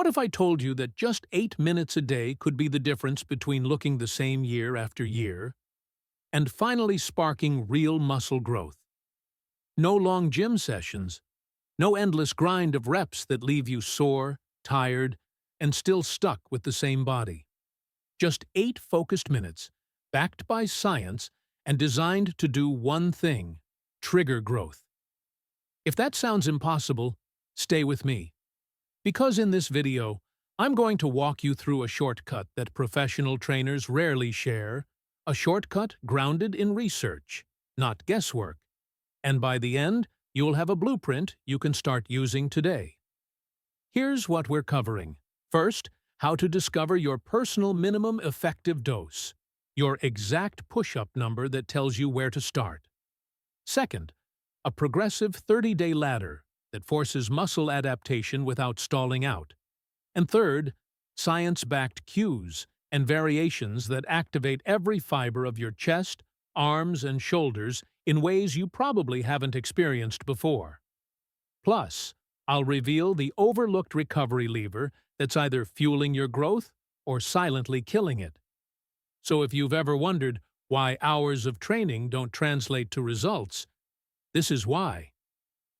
What if I told you that just 8 minutes a day could be the difference between looking the same year after year and finally sparking real muscle growth? No long gym sessions, no endless grind of reps that leave you sore, tired, and still stuck with the same body. Just 8 focused minutes, backed by science and designed to do one thing: trigger growth. If that sounds impossible, stay with me. Because in this video, I'm going to walk you through a shortcut that professional trainers rarely share, a shortcut grounded in research, not guesswork. And by the end, you'll have a blueprint you can start using today. Here's what we're covering. First, how to discover your personal minimum effective dose, your exact push-up number that tells you where to start. Second, a progressive 30-day ladder that forces muscle adaptation without stalling out. And third, science-backed cues and variations that activate every fiber of your chest, arms, and shoulders in ways you probably haven't experienced before. Plus, I'll reveal the overlooked recovery lever that's either fueling your growth or silently killing it. So if you've ever wondered why hours of training don't translate to results, this is why.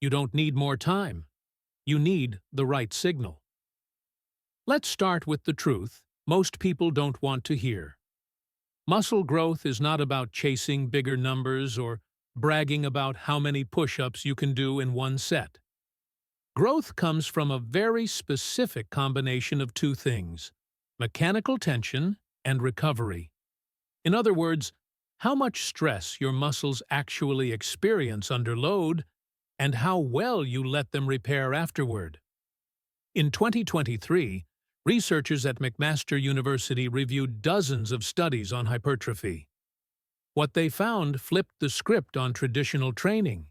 You don't need more time. You need the right signal. Let's start with the truth most people don't want to hear. Muscle growth is not about chasing bigger numbers or bragging about how many push-ups you can do in one set. Growth comes from a very specific combination of two things: mechanical tension and recovery. In other words, how much stress your muscles actually experience under load and how well you let them repair afterward. In 2023, researchers at McMaster University reviewed dozens of studies on hypertrophy. What they found flipped the script on traditional training.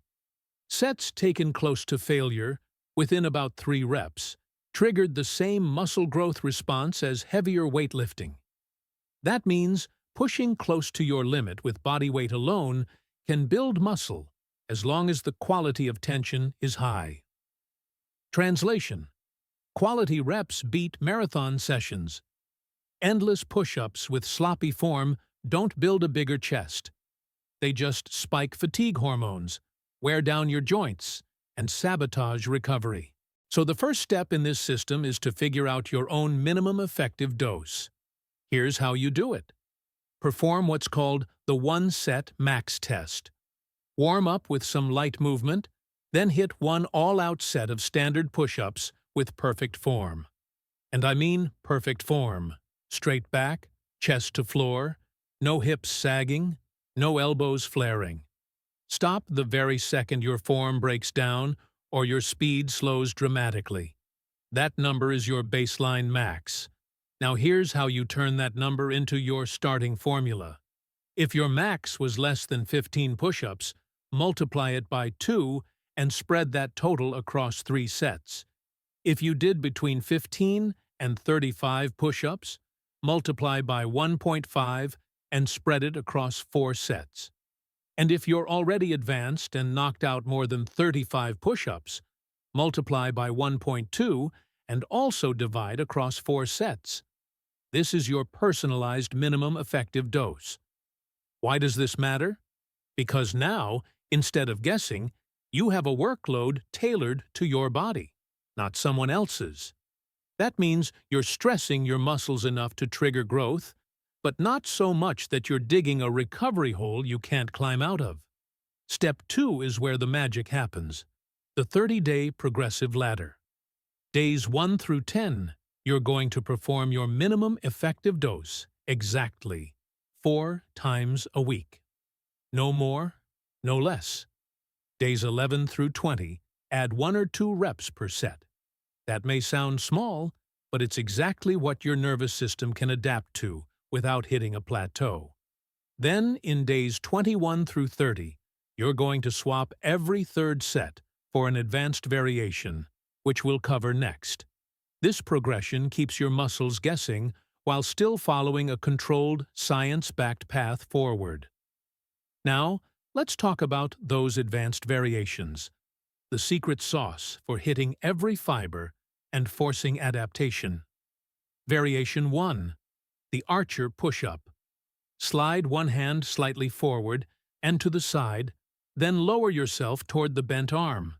Sets taken close to failure, within about 3 reps, triggered the same muscle growth response as heavier weightlifting. That means pushing close to your limit with body weight alone can build muscle as long as the quality of tension is high. Translation: quality reps beat marathon sessions. Endless push-ups with sloppy form don't build a bigger chest. They just spike fatigue hormones, wear down your joints, and sabotage recovery. So the first step in this system is to figure out your own minimum effective dose. Here's how you do it. Perform what's called the one-set max test. Warm up with some light movement, then hit one all-out set of standard push-ups with perfect form. And I mean perfect form. Straight back, chest to floor, no hips sagging, no elbows flaring. Stop the very second your form breaks down or your speed slows dramatically. That number is your baseline max. Now here's how you turn that number into your starting formula. If your max was less than 15 push-ups, multiply it by 2 and spread that total across 3 sets. If you did between 15 and 35 push-ups, multiply by 1.5 and spread it across 4 sets. And if you're already advanced and knocked out more than 35 push-ups, multiply by 1.2 and also divide across 4 sets. This is your personalized minimum effective dose. Why does this matter? Because now, instead of guessing, you have a workload tailored to your body, not someone else's. That means you're stressing your muscles enough to trigger growth, but not so much that you're digging a recovery hole you can't climb out of. Step 2 is where the magic happens: the 30-day progressive ladder. Days 1 through 10, you're going to perform your minimum effective dose exactly 4 times a week. No more, no less. Days 11 through 20, add 1 or 2 reps per set. That may sound small, but it's exactly what your nervous system can adapt to without hitting a plateau. Then, in days 21 through 30, you're going to swap every 3rd set for an advanced variation, which we'll cover next. This progression keeps your muscles guessing while still following a controlled, science-backed path forward. Now, let's talk about those advanced variations, the secret sauce for hitting every fiber and forcing adaptation. Variation 1. The archer push-up. Slide one hand slightly forward and to the side, then lower yourself toward the bent arm.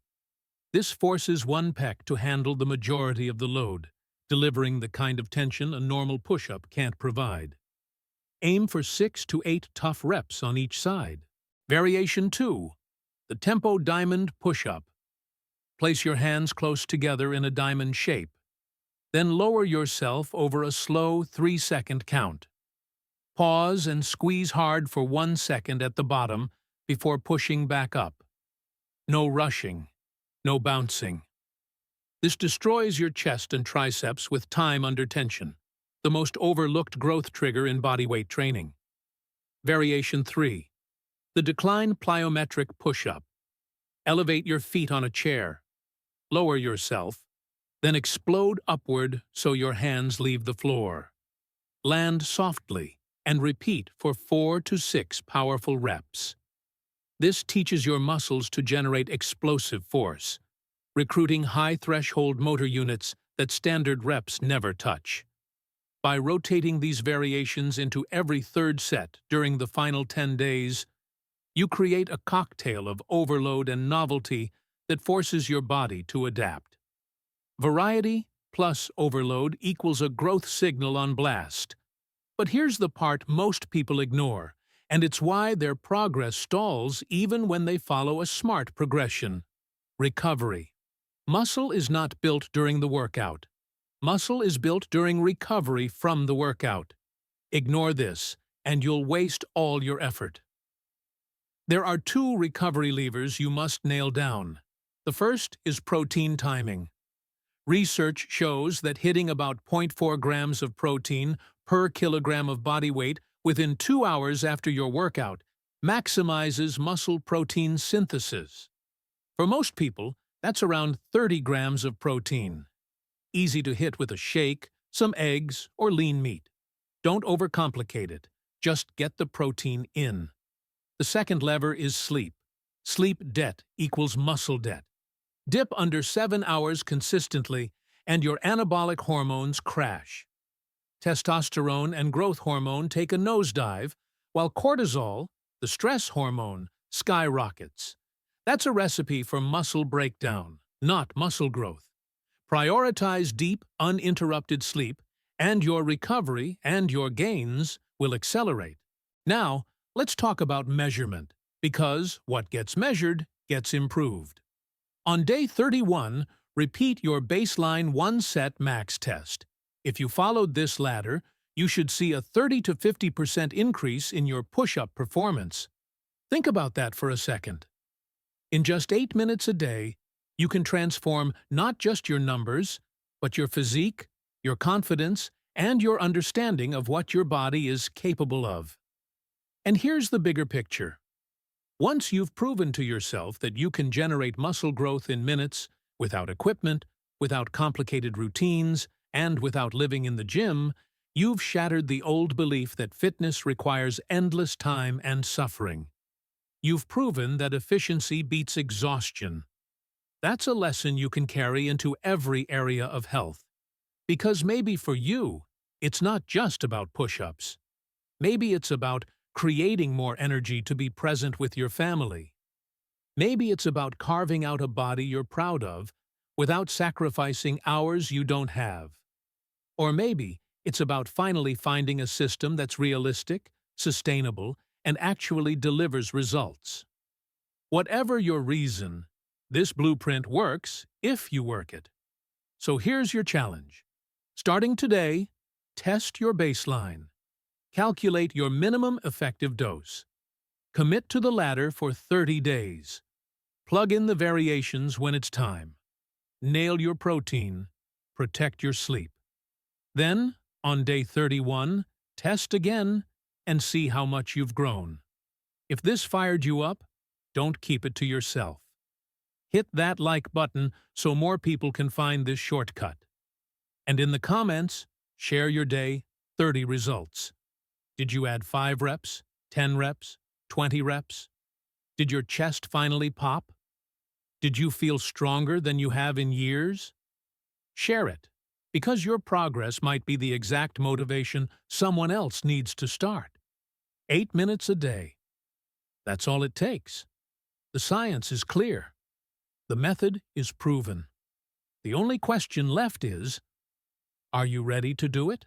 This forces one pec to handle the majority of the load, delivering the kind of tension a normal push-up can't provide. Aim for 6 to 8 tough reps on each side. Variation 2. The tempo diamond push-up. Place your hands close together in a diamond shape. Then lower yourself over a slow 3-second count. Pause and squeeze hard for 1 second at the bottom before pushing back up. No rushing, no bouncing. This destroys your chest and triceps with time under tension, the most overlooked growth trigger in bodyweight training. Variation 3. The decline plyometric push-up. Elevate your feet on a chair. Lower yourself, then explode upward so your hands leave the floor. Land softly and repeat for 4 to 6 powerful reps. This teaches your muscles to generate explosive force, recruiting high-threshold motor units that standard reps never touch. By rotating these variations into every third set during the final 10 days, you create a cocktail of overload and novelty that forces your body to adapt. Variety plus overload equals a growth signal on blast. But here's the part most people ignore, and it's why their progress stalls even when they follow a smart progression. Recovery. Muscle is not built during the workout. Muscle is built during recovery from the workout. Ignore this, and you'll waste all your effort. There are 2 recovery levers you must nail down. The first is protein timing. Research shows that hitting about 0.4 grams of protein per kilogram of body weight within 2 hours after your workout maximizes muscle protein synthesis. For most people, that's around 30 grams of protein. Easy to hit with a shake, some eggs, or lean meat. Don't overcomplicate it. Just get the protein in. The second lever is sleep. Sleep debt equals muscle debt. Dip under 7 hours consistently, and your anabolic hormones crash. Testosterone and growth hormone take a nosedive, while cortisol, the stress hormone, skyrockets. That's a recipe for muscle breakdown, not muscle growth. Prioritize deep, uninterrupted sleep, and your recovery and your gains will accelerate. Now, let's talk about measurement, because what gets measured gets improved. On day 31, repeat your baseline 1-set max test. If you followed this ladder, you should see a 30 to 50% increase in your push-up performance. Think about that for a second. In just 8 minutes a day, you can transform not just your numbers, but your physique, your confidence, and your understanding of what your body is capable of. And here's the bigger picture. Once you've proven to yourself that you can generate muscle growth in minutes, without equipment, without complicated routines, and without living in the gym, you've shattered the old belief that fitness requires endless time and suffering. You've proven that efficiency beats exhaustion. That's a lesson you can carry into every area of health. Because maybe for you, it's not just about push-ups. Maybe it's about creating more energy to be present with your family. Maybe it's about carving out a body you're proud of without sacrificing hours you don't have. Or maybe it's about finally finding a system that's realistic, sustainable, and actually delivers results. Whatever your reason, this blueprint works if you work it. So here's your challenge. Starting today, test your baseline. Calculate your minimum effective dose. Commit to the ladder for 30 days. Plug in the variations when it's time. Nail your protein. Protect your sleep. Then, on day 31, test again and see how much you've grown. If this fired you up, don't keep it to yourself. Hit that like button so more people can find this shortcut. And in the comments, share your day 30 results. Did you add 5 reps, 10 reps, 20 reps? Did your chest finally pop? Did you feel stronger than you have in years? Share it, because your progress might be the exact motivation someone else needs to start. 8 minutes a day. That's all it takes. The science is clear. The method is proven. The only question left is, are you ready to do it?